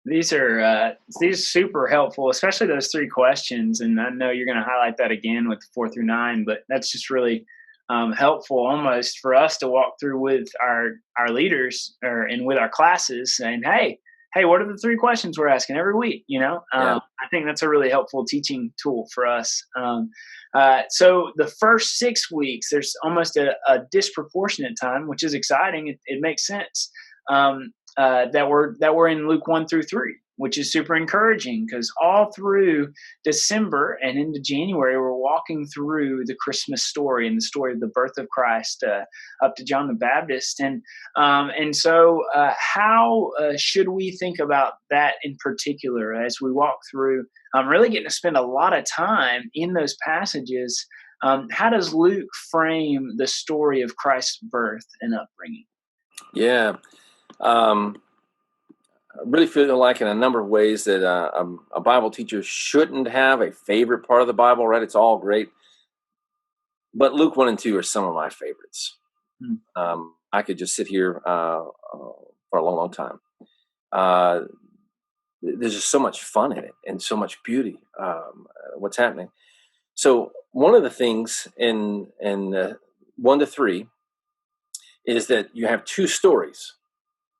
These are super helpful, especially those three questions. And I know you're going to highlight that again with 4 through 9, but that's just really helpful almost for us to walk through with our leaders and with our classes, saying, hey, what are the three questions we're asking every week? Yeah. I think that's a really helpful teaching tool for us. So the first 6 weeks, there's almost a disproportionate time, which is exciting. It makes sense. That we're in Luke 1 through 3, which is super encouraging because all through December and into January, we're walking through the Christmas story and the story of the birth of Christ up to John the Baptist. And so, how should we think about that in particular as we walk through? Really getting to spend a lot of time in those passages. How does Luke frame the story of Christ's birth and upbringing? Yeah. Um, I really feel like in a number of ways that a Bible teacher shouldn't have a favorite part of the Bible, right? It's all great. But Luke 1 and 2 are some of my favorites. Mm. I could just sit here for a long, long time. Uh, there's just so much fun in it and so much beauty. What's happening? So one of the things in 1 to 3 is that you have two stories,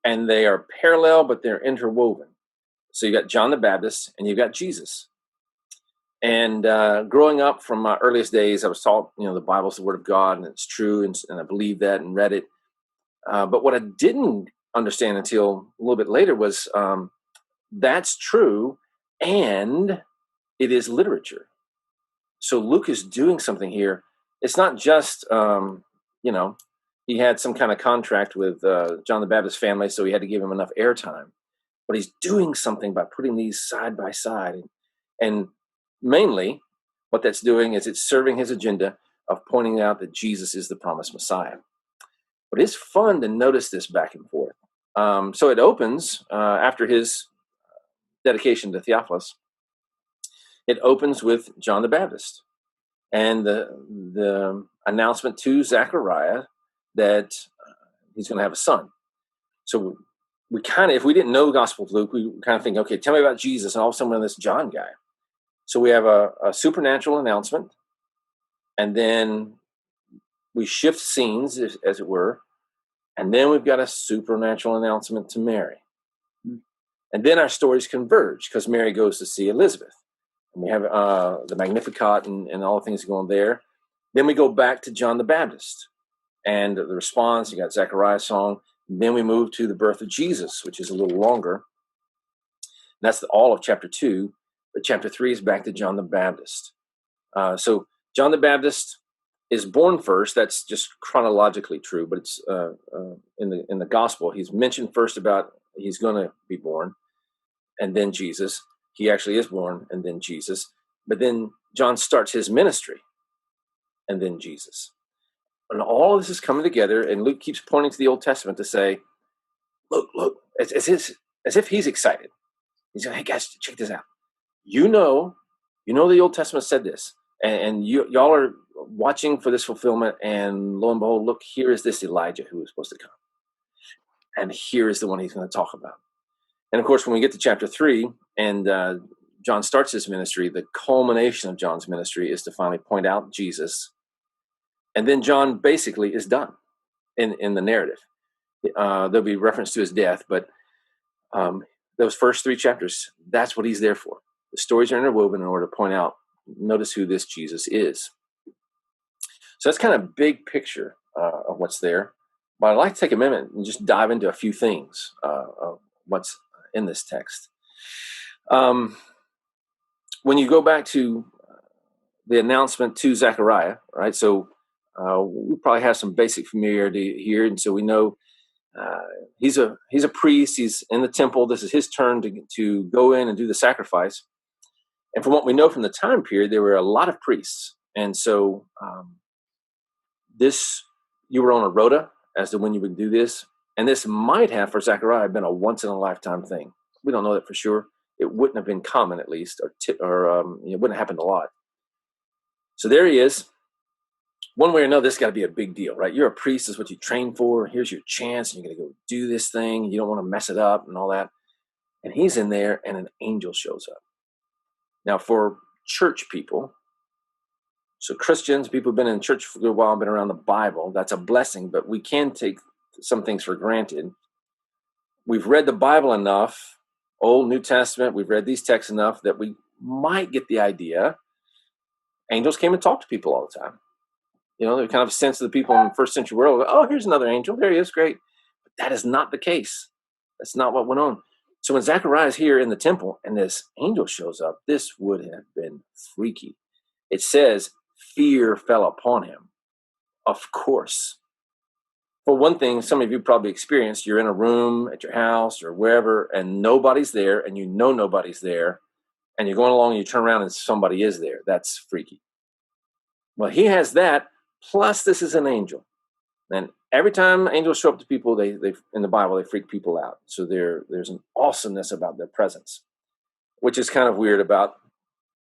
and they are parallel, but they're interwoven. So you got John the Baptist and you got Jesus. And growing up from my earliest days, I was taught, the Bible's the Word of God, and it's true, and I believed that and read it. But what I didn't understand until a little bit later was that's true, and it is literature. So Luke is doing something here. It's not just, he had some kind of contract with John the Baptist family, so he had to give him enough airtime. But he's doing something by putting these side by side. And mainly, what that's doing is it's serving his agenda of pointing out that Jesus is the promised Messiah. But it's fun to notice this back and forth. So it opens after his dedication to Theophilus. It opens with John the Baptist and the announcement to Zechariah that he's going to have a son. So we kind of, if we didn't know the Gospel of Luke, we kind of think, okay, tell me about Jesus, and all of a sudden this John guy. So we have a supernatural announcement, and then we shift scenes, as it were, and then we've got a supernatural announcement to Mary. And then our stories converge because Mary goes to see Elizabeth. And we have the Magnificat and all the things going there. Then we go back to John the Baptist and the response. You got Zechariah's song. Then we move to the birth of Jesus, which is a little longer. And that's all of chapter 2. But chapter 3 is back to John the Baptist. So John the Baptist is born first. That's just chronologically true, but it's in the gospel. He's mentioned first about he's going to be born, and then Jesus. He actually is born, and then Jesus. But then John starts his ministry, and then Jesus. And all of this is coming together, and Luke keeps pointing to the Old Testament to say, look, as if he's excited. He's going, hey guys, check this out. You know the Old Testament said this, and y'all are watching for this fulfillment, and lo and behold, look, here is this Elijah who is supposed to come. And here is the one he's going to talk about. And of course, when we get to chapter 3, and John starts his ministry, the culmination of John's ministry is to finally point out Jesus. And then John basically is done in the narrative. There'll be reference to his death, but those first 3 chapters, that's what he's there for. The stories are interwoven in order to point out, notice who this Jesus is. So that's kind of big picture of what's there. But I'd like to take a minute and just dive into a few things of what's in this text. When you go back to the announcement to Zechariah, right? So we probably have some basic familiarity here, and so we know he's a priest. He's in the temple. This is his turn to go in and do the sacrifice. And from what we know from the time period, there were a lot of priests, and so you were on a rota as to when you would do this. And this might have, for Zechariah, been a once-in-a-lifetime thing. We don't know that for sure. It wouldn't have been common, at least, or it wouldn't have happened a lot. So there he is. One way or another, this got to be a big deal, right? You're a priest. This is what you train for. Here's your chance. And you're going to go do this thing. You don't want to mess it up and all that. And he's in there, and an angel shows up. Now, for church people, so Christians, people who've been in church for a while, been around the Bible, that's a blessing, but we can take some things for granted. We've read the Bible enough, Old, New Testament, we've read these texts enough that we might get the idea angels came and talked to people all the time. They're kind of a sense of the people in the first century world. Oh, here's another angel. There he is. Great. But that is not the case. That's not what went on. So when Zechariah is here in the temple and this angel shows up, this would have been freaky. It says fear fell upon him. Of course. For one thing, some of you probably experienced, you're in a room at your house or wherever, and nobody's there, and you know nobody's there, and you're going along and you turn around and somebody is there. That's freaky. Well, he has that, plus this is an angel. And every time angels show up to people, they in the Bible, they freak people out. So there's an awesomeness about their presence, which is kind of weird about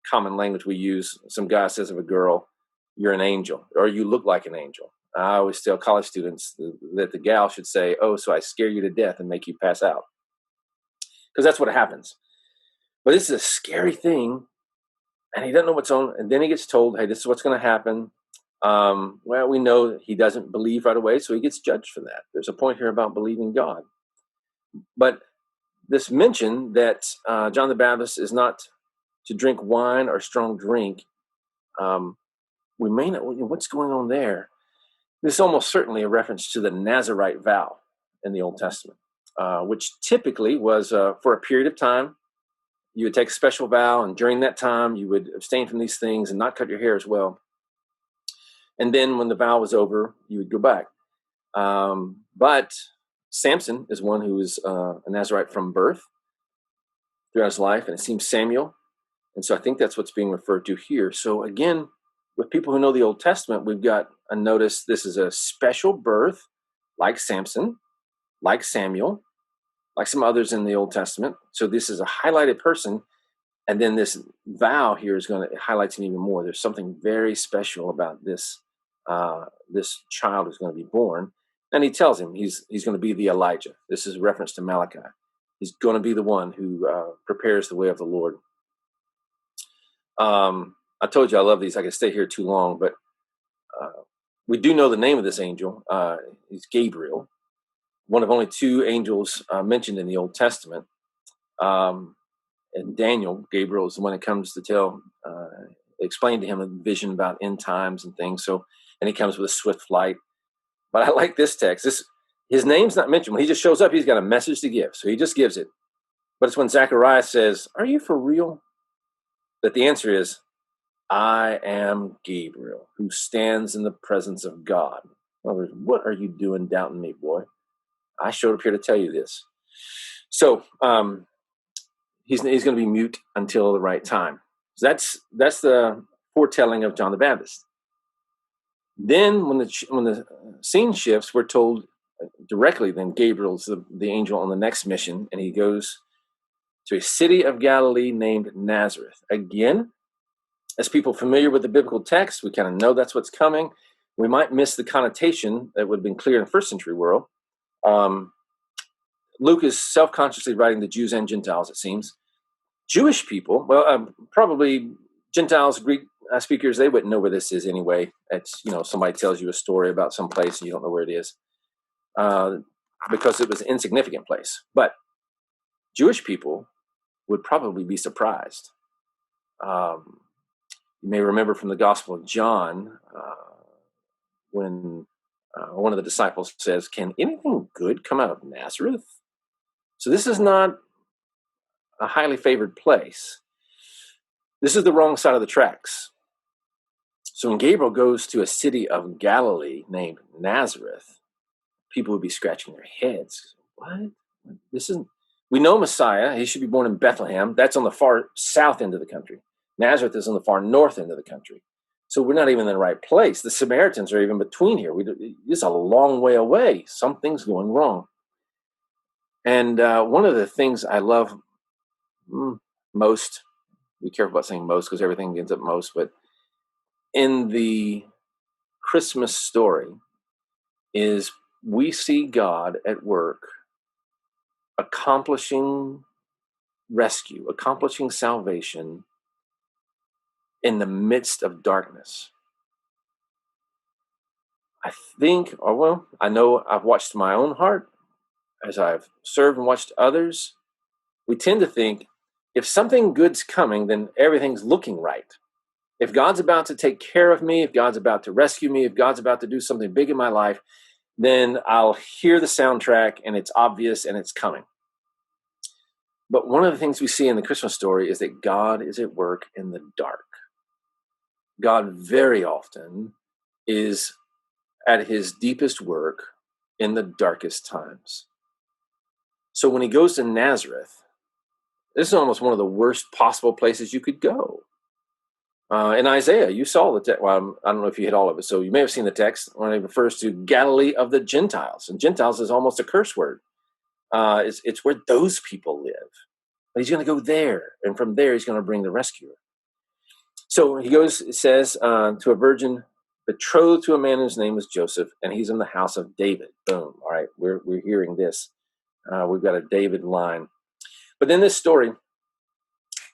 common language we use. Some guy says of a girl, you're an angel, or you look like an angel. I always tell college students that the gal should say, oh, so I scare you to death and make you pass out. Because that's what happens. But this is a scary thing, and he doesn't know what's on. And then he gets told, hey, this is what's going to happen. Well, we know that he doesn't believe right away, so he gets judged for that. There's a point here about believing God. But this mention that John the Baptist is not to drink wine or strong drink, we may not, what's going on there? This is almost certainly a reference to the Nazirite vow in the Old Testament, which typically was for a period of time. You would take a special vow, and during that time, you would abstain from these things and not cut your hair as well. And then when the vow was over, you would go back. But Samson is one who is a Nazirite from birth throughout his life, and it seems Samuel. And so I think that's what's being referred to here. So again, with people who know the Old Testament, we've got a notice this is a special birth, like Samson, like Samuel, like some others in the Old Testament. So this is a highlighted person. And then this vow here is going to highlight him even more. There's something very special about this child who's going to be born. And he tells him he's going to be the Elijah. This is a reference to Malachi. He's going to be the one who prepares the way of the Lord. I told you I love these. I could stay here too long, but we do know the name of this angel. He's Gabriel, one of only two angels mentioned in the Old Testament. And Daniel, Gabriel, is the one that comes to explain to him a vision about end times and things. So, and he comes with a swift flight. But I like this text. His name's not mentioned. When he just shows up, he's got a message to give. So he just gives it. But it's when Zechariah says, are you for real? That the answer is, I am Gabriel, who stands in the presence of God. In other words, what are you doing doubting me, boy? I showed up here to tell you this. So he's going to be mute until the right time. So that's the foretelling of John the Baptist. Then when the scene shifts, we're told directly then Gabriel's the angel on the next mission, and he goes to a city of Galilee named Nazareth. Again, as people familiar with the biblical text, we kind of know that's what's coming. We might miss the connotation that would have been clear in the first century world. Luke is self-consciously writing the Jews and Gentiles, it seems. Jewish people, well, probably Gentiles, Greek speakers, they wouldn't know where this is anyway. It's, somebody tells you a story about some place and you don't know where it is because it was an insignificant place. But Jewish people would probably be surprised. You may remember from the Gospel of John when one of the disciples says, can anything good come out of Nazareth? So this is not a highly favored place. This is the wrong side of the tracks. So when Gabriel goes to a city of Galilee named Nazareth, people would be scratching their heads. What? We know Messiah. He should be born in Bethlehem. That's on the far south end of the country. Nazareth is on the far north end of the country. So we're not even in the right place. The Samaritans are even between here. It's a long way away. Something's going wrong. And one of the things I love most, be careful about saying most because everything ends up most, but in the Christmas story is we see God at work accomplishing rescue, accomplishing salvation in the midst of darkness. I think, or well, I know I've watched my own heart as I've served and watched others. We tend to think if something good's coming, then everything's looking right. If God's about to take care of me, if God's about to rescue me, if God's about to do something big in my life, then I'll hear the soundtrack and it's obvious and it's coming. But one of the things we see in the Christmas story is that God is at work in the dark. God very often is at his deepest work in the darkest times. So when he goes to Nazareth, this is almost one of the worst possible places you could go. In Isaiah, you saw the text. Well, I don't know if you hit all of it. So you may have seen the text when it refers to Galilee of the Gentiles. And Gentiles is almost a curse word. It's where those people live. But he's going to go there. And from there, he's going to bring the rescuer. So he goes, it says, to a virgin betrothed to a man whose name was Joseph, and he's in the house of David. Boom. All right, we're hearing this. We've got a David line. But then this story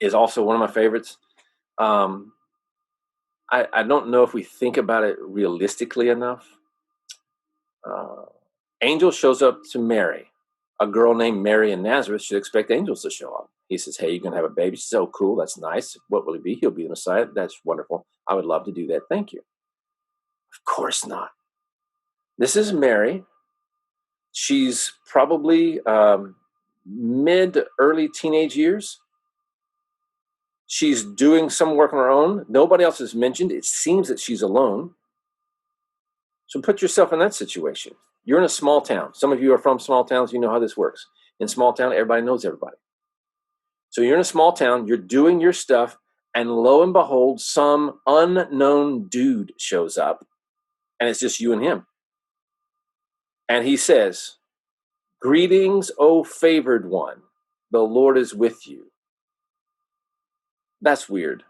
is also one of my favorites. I don't know if we think about it realistically enough. Angel shows up to Mary. A girl named Mary in Nazareth should expect angels to show up. He says, hey, you're going to have a baby. She says, oh, cool. That's nice. What will he be? He'll be the Messiah. That's wonderful. I would love to do that. Thank you. Of course not. This is Mary. She's probably mid to early teenage years. She's doing some work on her own. Nobody else is mentioned. It seems that she's alone. So put yourself in that situation. You're in a small town. Some of you are from small towns. You know how this works. In small town, everybody knows everybody. So you're in a small town. You're doing your stuff. And lo and behold, some unknown dude shows up. And it's just you and him. And he says, greetings, O favored one. The Lord is with you. That's weird.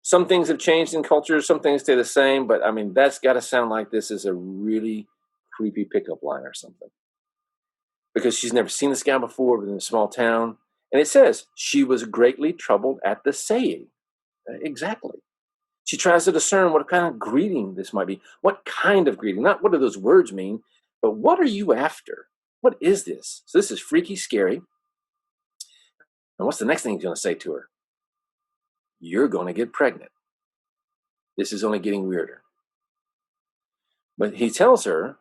Some things have changed in culture. Some things stay the same. But I mean, that's got to sound like this is a really creepy pickup line or something. Because she's never seen this guy before within a small town. And it says, she was greatly troubled at the saying. Exactly. She tries to discern what kind of greeting this might be. What kind of greeting? Not what do those words mean, but what are you after? What is this? So this is freaky, scary. And what's the next thing he's going to say to her? You're going to get pregnant. This is only getting weirder. But he tells her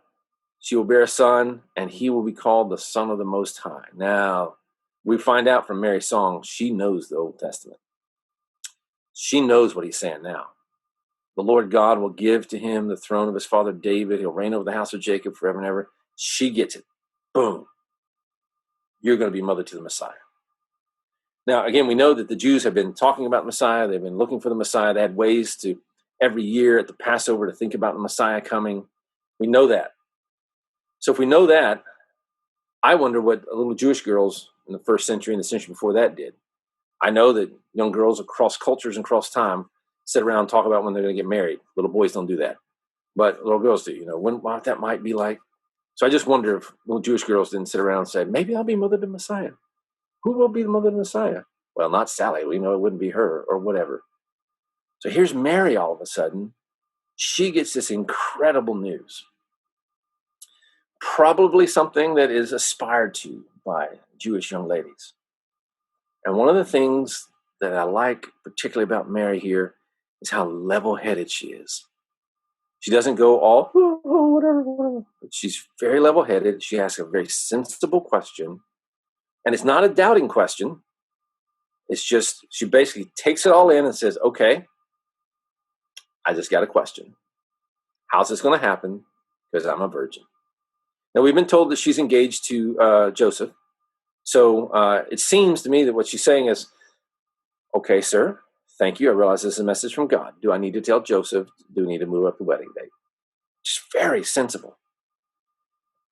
she will bear a son, and he will be called the Son of the Most High. Now, we find out from Mary's song, she knows the Old Testament. She knows what he's saying now. The Lord God will give to him the throne of his father David. He'll reign over the house of Jacob forever and ever. She gets it. Boom. You're going to be mother to the Messiah. Now, again, we know that the Jews have been talking about Messiah. They've been looking for the Messiah. They had ways to, every year at the Passover, to think about the Messiah coming. We know that. So if we know that, I wonder what little Jewish girls in the first century and the century before that did. I know that young girls across cultures and across time sit around and talk about when they're going to get married. Little boys don't do that. But little girls do, what that might be like. So I just wonder if little Jewish girls didn't sit around and say, maybe I'll be mother to Messiah. Who will be the mother to Messiah? Well, not Sally. We know it wouldn't be her or whatever. So here's Mary all of a sudden. She gets this incredible news. Probably something that is aspired to by Jewish young ladies. And one of the things that I like particularly about Mary here is how level-headed she is. She doesn't go all, whatever. But she's very level-headed. She asks a very sensible question. And it's not a doubting question. It's just, she basically takes it all in and says, okay, I just got a question. How's this going to happen? Because I'm a virgin. Now, we've been told that she's engaged to Joseph. So it seems to me that what she's saying is, okay, sir, thank you. I realize this is a message from God. Do I need to tell Joseph? Do we need to move up the wedding date? Just very sensible.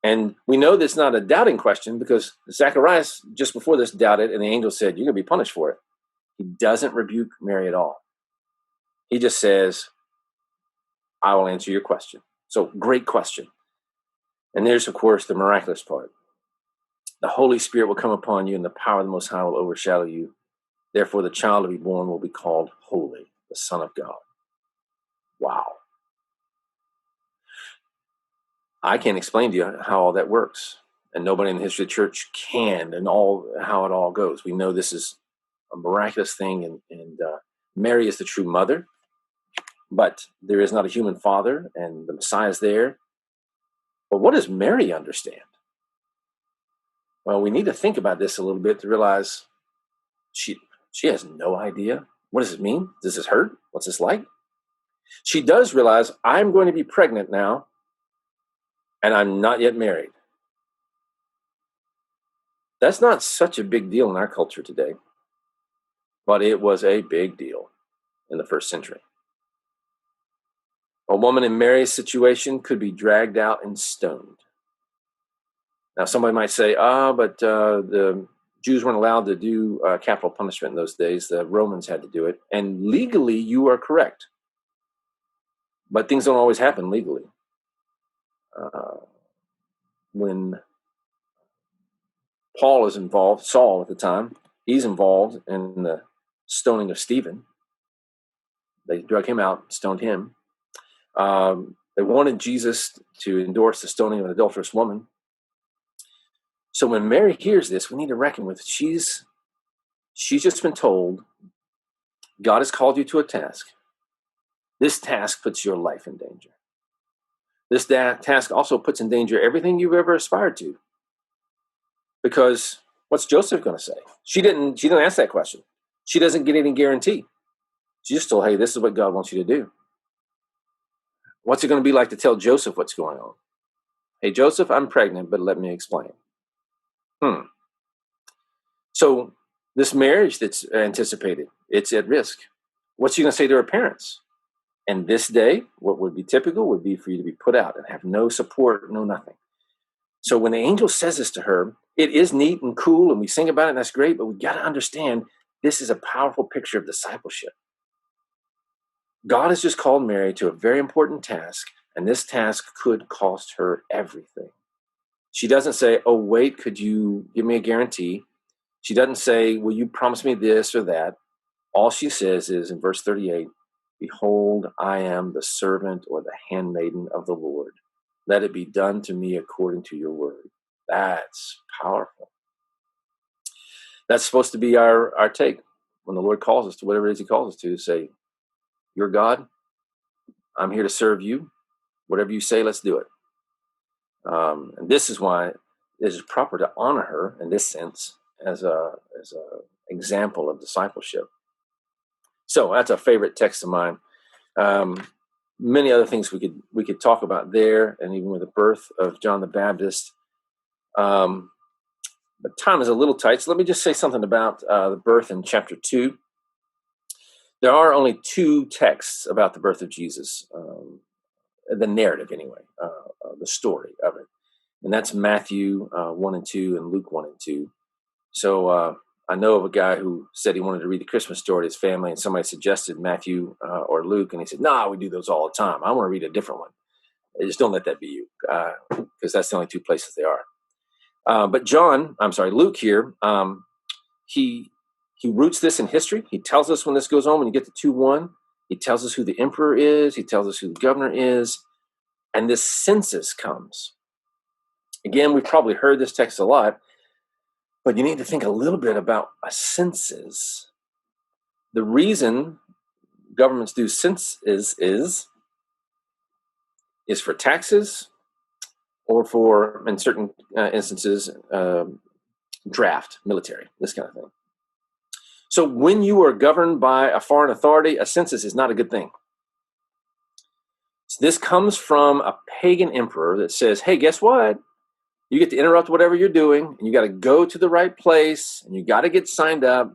And we know that's not a doubting question because Zacharias, just before this, doubted, and the angel said, you're going to be punished for it. He doesn't rebuke Mary at all. He just says, I will answer your question. So great question. And there's, of course, the miraculous part. The Holy Spirit will come upon you, and the power of the Most High will overshadow you. Therefore, the child to be born will be called Holy, the Son of God. Wow. I can't explain to you how all that works. And nobody in the history of the church can, and all how it all goes. We know this is a miraculous thing, and Mary is the true mother, but there is not a human father, and the Messiah is there. But what does Mary understand? Well, we need to think about this a little bit to realize she has no idea. What does it mean? Does this hurt? What's this like? She does realize, I'm going to be pregnant now, and I'm not yet married. That's not such a big deal in our culture today, but it was a big deal in the first century. A woman in Mary's situation could be dragged out and stoned. Now, somebody might say, but the Jews weren't allowed to do capital punishment in those days. The Romans had to do it. And legally, you are correct. But things don't always happen legally. When Paul is involved, Saul at the time, he's involved in the stoning of Stephen. They drug him out, stoned him. They wanted Jesus to endorse the stoning of an adulterous woman. So when Mary hears this, we need to reckon with it. She's just been told, God has called you to a task. This task puts your life in danger. This task also puts in danger everything you've ever aspired to. Because what's Joseph going to say? She didn't ask that question. She doesn't get any guarantee. She's just told, hey, this is what God wants you to do. What's it going to be like to tell Joseph what's going on? Hey, Joseph, I'm pregnant, but let me explain. So this marriage that's anticipated, it's at risk. What's she going to say to her parents? And this day, what would be typical would be for you to be put out and have no support, no nothing. So when the angel says this to her, it is neat and cool, and we sing about it, and that's great, but we got to understand this is a powerful picture of discipleship. God has just called Mary to a very important task, and this task could cost her everything. She doesn't say, oh, wait, could you give me a guarantee? She doesn't say, will you promise me this or that? All she says is in verse 38, behold, I am the servant or the handmaiden of the Lord. Let it be done to me according to your word. That's powerful. That's supposed to be our take when the Lord calls us to whatever it is he calls us to say, you're God. I'm here to serve you. Whatever you say, let's do it. And this is why it is proper to honor her in this sense as a example of discipleship. So that's a favorite text of mine. Many other things we could talk about there, and even with the birth of John the Baptist. But time is a little tight, so let me just say something about the birth in chapter 2. There are only 2 texts about the birth of Jesus, the narrative anyway, the story of it. And that's Matthew 1 and 2 and Luke 1 and 2. So I know of a guy who said he wanted to read the Christmas story to his family, and somebody suggested Matthew or Luke, and he said, nah, we do those all the time. I want to read a different one. Just don't let that be you, because that's the only 2 places they are. But Luke here, he roots this in history. He tells us when this goes on, when you get to 2:1, he tells us who the emperor is. He tells us who the governor is. And this census comes. Again, we've probably heard this text a lot, but you need to think a little bit about a census. The reason governments do census is for taxes or for, in certain instances, draft, military, this kind of thing. So when you are governed by a foreign authority, a census is not a good thing. So this comes from a pagan emperor that says, hey, guess what? You get to interrupt whatever you're doing, and you got to go to the right place, and you got to get signed up.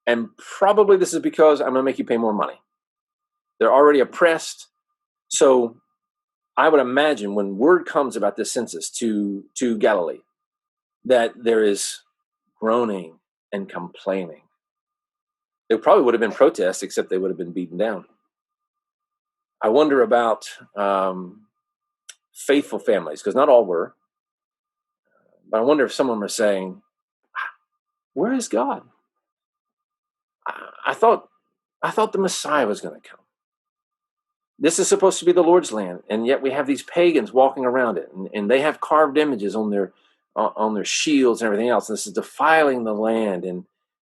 And probably this is because I'm going to make you pay more money. They're already oppressed. So I would imagine when word comes about this census to Galilee, that there is groaning and complaining. There probably would have been protests, except they would have been beaten down. I wonder about faithful families, because not all were. But I wonder if some of them are saying, where is God? I thought the Messiah was going to come. This is supposed to be the Lord's land, and yet we have these pagans walking around it, and they have carved images on their shields and everything else. This is defiling the land,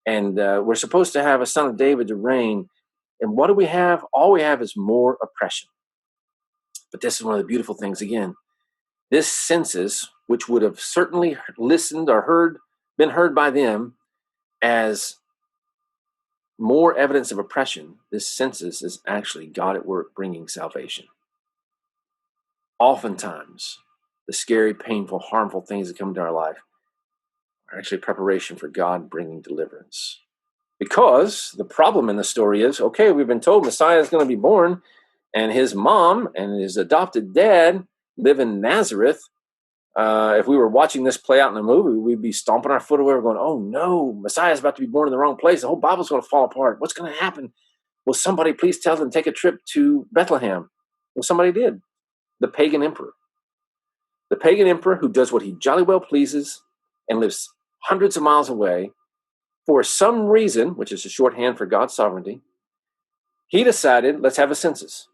and we're supposed to have a son of David to reign. And what do we have? All we have is more oppression. But this is one of the beautiful things again. This census, which would have certainly listened or been heard by them as more evidence of oppression, this census is actually God at work bringing salvation. Oftentimes, the scary, painful, harmful things that come into our life are actually preparation for God bringing deliverance. Because the problem in the story is, okay, we've been told Messiah is going to be born, and his mom and his adopted dad live in Nazareth. If we were watching this play out in the movie, we'd be stomping our foot away. We're going, oh no, Messiah is about to be born in the wrong place. The whole Bible's going to fall apart. What's going to happen? Will somebody please tell them to take a trip to Bethlehem? Well, somebody did. The pagan emperor. The pagan emperor who does what he jolly well pleases and lives hundreds of miles away, for some reason, which is a shorthand for God's sovereignty, he decided, let's have a census.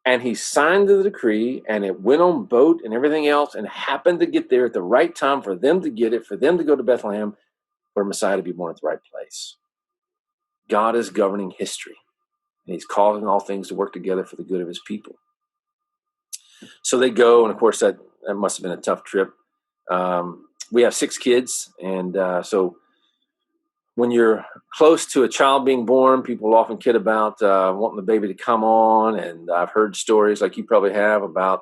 And he signed the decree, and it went on boat and everything else, and happened to get there at the right time for them to get it, for them to go to Bethlehem, for Messiah to be born at the right place. God is governing history, and he's causing all things to work together for the good of his people. So they go, and of course, that must have been a tough trip. We have 6 kids, and so when you're close to a child being born, people often kid about wanting the baby to come on. And I've heard stories like you probably have about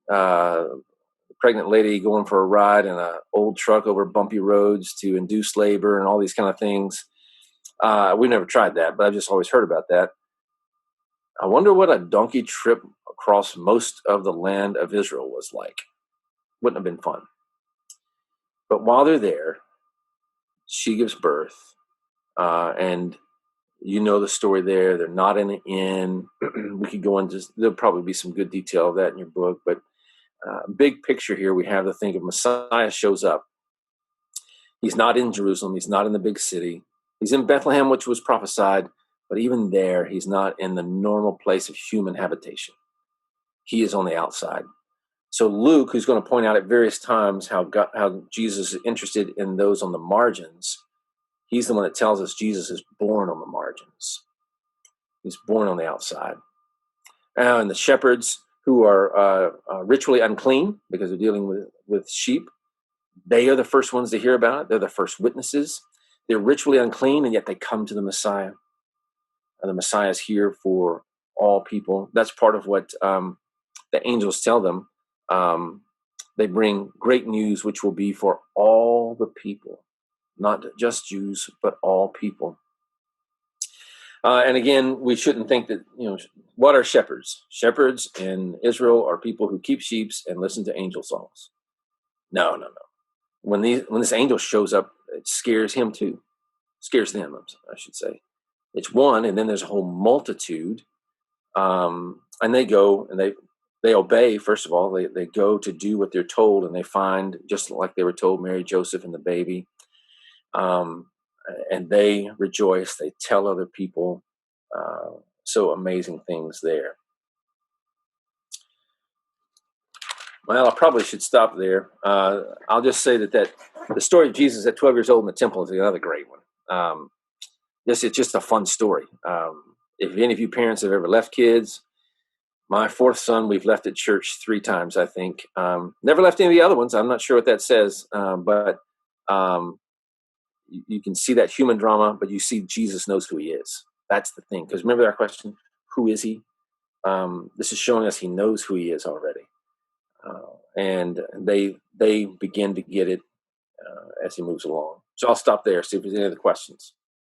a pregnant lady going for a ride in an old truck over bumpy roads to induce labor and all these kind of things. We've never tried that, but I've just always heard about that. I wonder what a donkey trip across most of the land of Israel was like. Wouldn't have been fun. But while they're there, she gives birth. And you know the story there. They're not in an inn. We could go into, there'll probably be some good detail of that in your book. But big picture here, we have the thing of Messiah shows up. He's not in Jerusalem. He's not in the big city. He's in Bethlehem, which was prophesied. But even there, he's not in the normal place of human habitation. He is on the outside. So Luke, who's going to point out at various times how Jesus is interested in those on the margins, he's the one that tells us Jesus is born on the margins. He's born on the outside. And the shepherds who are ritually unclean because they're dealing with sheep, they are the first ones to hear about it. They're the first witnesses. They're ritually unclean, and yet they come to the Messiah. And the Messiah is here for all people. That's part of what the angels tell them. They bring great news, which will be for all the people, not just Jews, but all people. And again, we shouldn't think that, what are shepherds? Shepherds in Israel are people who keep sheep and listen to angel songs. No. When this angel shows up, it scares him too. Scares them, I should say. It's one, and then there's a whole multitude. And they go and they obey, first of all. They go to do what they're told, and they find, just like they were told, Mary, Joseph, and the baby. And they rejoice. They tell other people. So amazing things there. Well, I probably should stop there. I'll just say that the story of Jesus at 12 years old in the temple is another great one. It's just a fun story. If any of you parents have ever left kids, my 4th son, we've left at church 3 times, I think. Never left any of the other ones. I'm not sure what that says, but you can see that human drama, but you see Jesus knows who he is. That's the thing. Because remember our question, who is he? This is showing us he knows who he is already. And they begin to get it as he moves along. So I'll stop there, see if there's any other questions.